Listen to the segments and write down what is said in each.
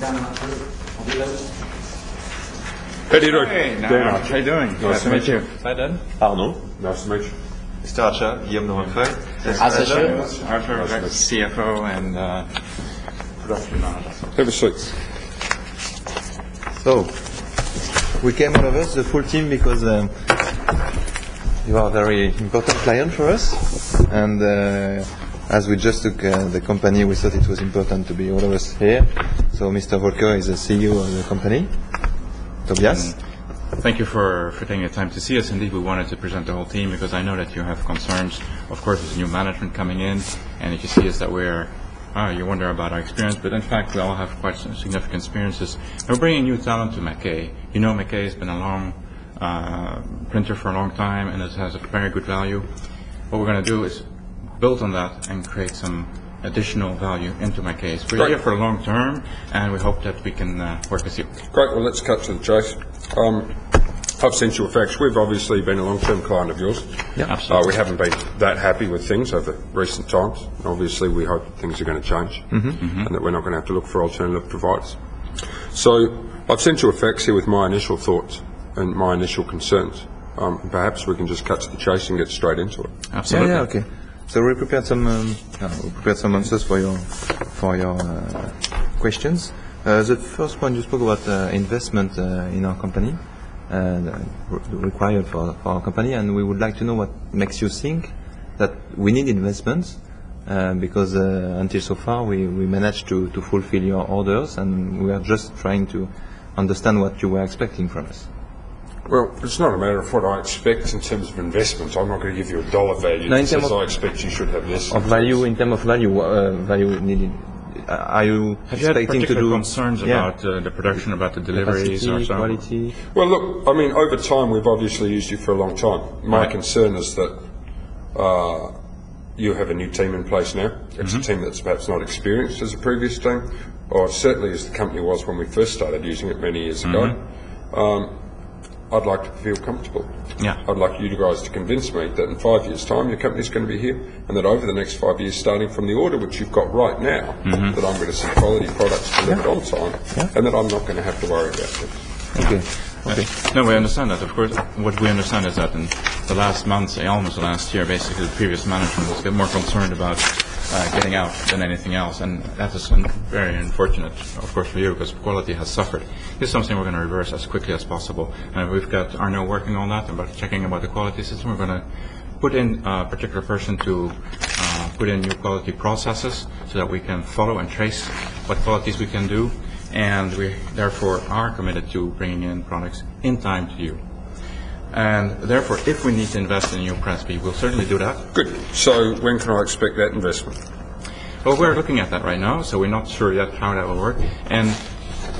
How do you do? Hey, Very how much. are you doing? Nice to meet you. Hi, Dan. Arnaud, nice to meet you. Mr. Archer, Guillaume de Roquefeuille. Arthur, CFO and production manager. Have a seat. So, we came all of us, the full team, because you are a very important client for us. And as we just took the company, we thought it was important to be all of us here. So Mr. Volker is the CEO of the company. Tobias. Thank you for taking the time to see us. Indeed, we wanted to present the whole team because I know that you have concerns. Of course, there's new management coming in, and if you see us that you wonder about our experience, but in fact, we all have quite some significant experiences. And we're bringing new talent to Mackay. You know, Mackay has been a long printer for a long time, and it has a very good value. What we're going to do is build on that and create some additional value into my case. We're here for the long term, and we hope that we can work with you. Great, well let's cut to the chase. I've sent you a fax. We've obviously been a long-term client of yours. Yeah, absolutely. We haven't been that happy with things over recent times. Obviously we hope that things are going to change and that we're not going to have to look for alternative providers. So I've sent you a fax here with my initial thoughts and my initial concerns. Perhaps we can just cut to the chase and get straight into it. Absolutely. Yeah, okay. So we prepared some answers for your questions. The first one, you spoke about investment in our company, required for our company, and we would like to know what makes you think that we need investments, because until so far we managed to fulfill your orders, and we are just trying to understand what you were expecting from us. Well, it's not a matter of what I expect in terms of investment. I'm not going to give you a dollar value that says I expect you should have this. Of value, in terms of value, value needed. Are you Have you had expecting to do concerns about the production, about the deliveries, capacity, or so? quality? Well, look, I mean, over time we've obviously used you for a long time. My concern is that you have a new team in place now. It's a team that's perhaps not experienced as a previous team, or certainly as the company was when we first started using it many years ago. I'd like to feel comfortable. Yeah. I'd like you guys to convince me that in 5 years' time your company's going to be here, and that over the next 5 years, starting from the order which you've got right now, that I'm going to see quality products delivered on time, and that I'm not going to have to worry about this. Okay. Okay. No, we understand that. Of course, what we understand is that in the last months, almost the last year, basically the previous management was a bit more concerned about getting out than anything else, and that is very unfortunate, of course, for you, because quality has suffered. This is something we're going to reverse as quickly as possible, and we've got Arnaud working on that, about checking about the quality system. We're going to put in a particular person to put in new quality processes so that we can follow and trace what qualities we can do, and we therefore are committed to bringing in products in time to you. And therefore, if we need to invest in a new press feed, we'll certainly do that. Good. So when can I expect that investment? Well, we're looking at that right now, so we're not sure yet how that will work. And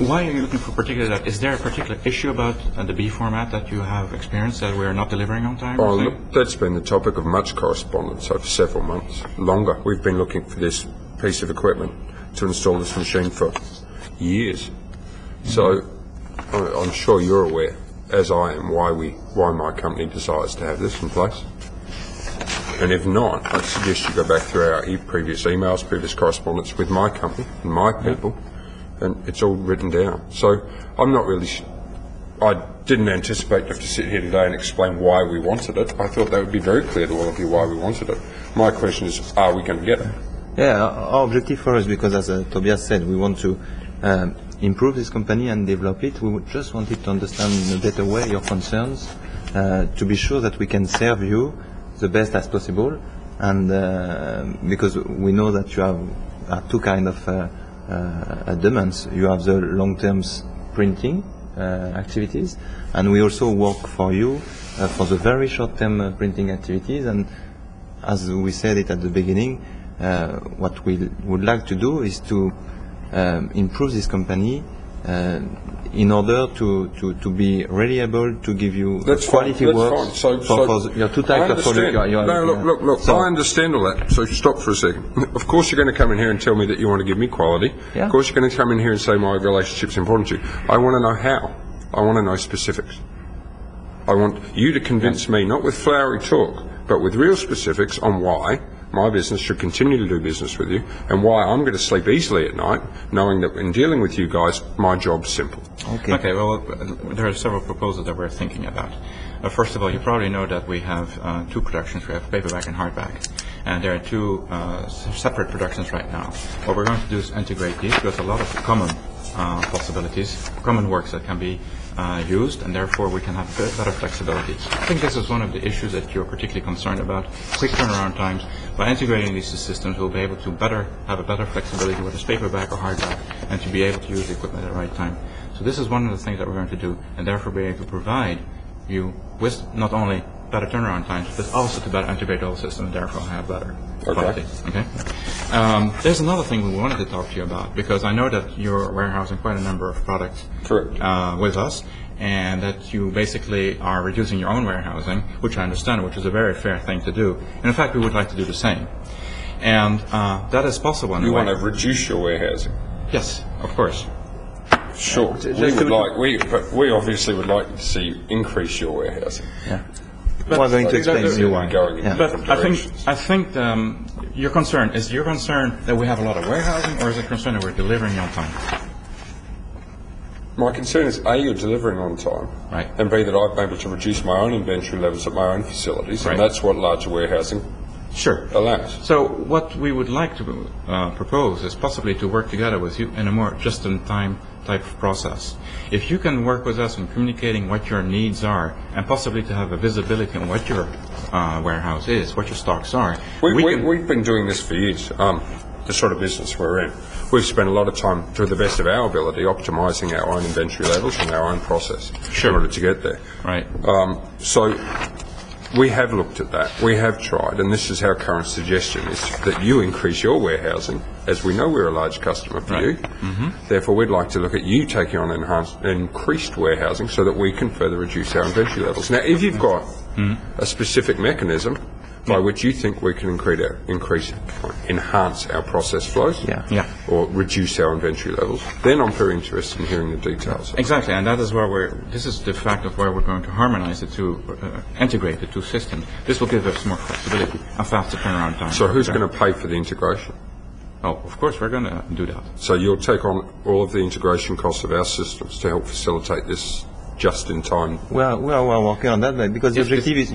why are you looking for particular that? Is there a particular issue about the B format that you have experienced that we're not delivering on time? Oh, look, that's been the topic of much correspondence over several months. Longer. We've been looking for this piece of equipment to install this machine for years. So I'm sure you're aware, as I am, why my company desires to have this in place. And if not, I'd suggest you go back through our previous emails, previous correspondence with my company and my people, and it's all written down. So I'm not really I didn't anticipate to have to sit here today and explain why we wanted it. I thought that would be very clear to all of you why we wanted it. My question is, are we going to get it? Yeah, our objective for us, because as Tobias said, we want to improve this company and develop it. We just wanted to understand in a better way your concerns, to be sure that we can serve you the best as possible, and because we know that you have two kind of demands. You have the long-term printing activities, and we also work for you for the very short-term printing activities. And as we said it at the beginning, what we would like to do is to improve this company in order to be really able to give you quality work. So your two types of products. Look. I understand all that. So stop for a second. Of course, you're going to come in here and tell me that you want to give me quality. Yeah. Of course, you're going to come in here and say my relationship's important to you. I want to know how. I want to know specifics. I want you to convince me, not with flowery talk, but with real specifics on why my business should continue to do business with you, and why I'm going to sleep easily at night, knowing that in dealing with you guys, my job's simple. Okay, well, there are several proposals that we're thinking about. First of all, you probably know that we have two productions. We have paperback and hardback. And there are two separate productions right now. What we're going to do is integrate these. There's a lot of common possibilities, common works that can be used, and therefore we can have better flexibility. I think this is one of the issues that you're particularly concerned about, quick turnaround times. By integrating these two systems, we'll be able to have a better flexibility, whether it's paperback or hardback, and to be able to use the equipment at the right time. So this is one of the things that we're going to do, and therefore be able to provide you with not only better turnaround times, but also to better integrate the whole system and therefore have better quality. Okay. There's another thing we wanted to talk to you about, because I know that you're warehousing quite a number of products with us, and that you basically are reducing your own warehousing, which I understand, which is a very fair thing to do. And in fact, we would like to do the same. And that is possible in a way. You want to reduce your warehousing? Yes, of course. Sure. We obviously would like to see you increase your warehousing. Yeah. We're going to explain to you why. But I think your concern that we have a lot of warehousing, or is it concern that we're delivering on time? My concern is A, you're delivering on time, right, and B, that I've been able to reduce my own inventory levels at my own facilities, right, and that's what larger warehousing allows. So what we would like to propose is possibly to work together with you in a more just-in-time type of process. If you can work with us in communicating what your needs are, and possibly to have a visibility on what your warehouse is, what your stocks are. We've been doing this for years, the sort of business we're in. We've spent a lot of time, to the best of our ability, optimising our own inventory levels and our own process in order to get there. Right. So we have looked at that. We have tried, and this is our current suggestion, is that you increase your warehousing, as we know we're a large customer for you. Mm-hmm. Therefore, we'd like to look at you taking on increased warehousing so that we can further reduce our inventory levels. Now, if you've got a specific mechanism by which you think we can enhance our process flows, or reduce our inventory levels, then I'm very interested in hearing the details. Exactly, and that is where this is the fact of where we're going to harmonize the two, integrate the two systems. This will give us more flexibility and faster turnaround time. So who's going to pay for the integration? Oh, of course, we're going to do that. So you'll take on all of the integration costs of our systems to help facilitate this just in time? Well, we are working on that, because the objective is,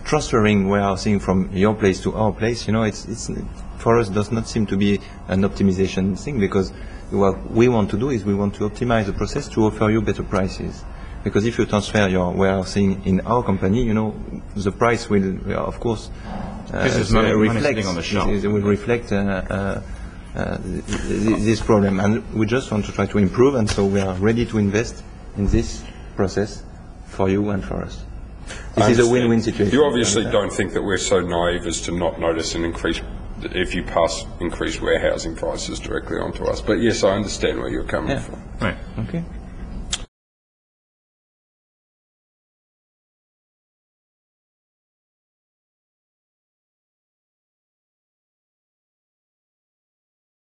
transferring warehousing from your place to our place, it's for us does not seem to be an optimization thing, because what we want to do is we want to optimize the process to offer you better prices. Because if you transfer your warehousing in our company, the price will, of course, reflect this problem, and we just want to try to improve, and so we are ready to invest in this process for you and for us. This is a win-win situation. You obviously don't think that we're so naive as to not notice an increase if you pass increased warehousing prices directly on to us. But yes, I understand where you're coming from. Right. Okay.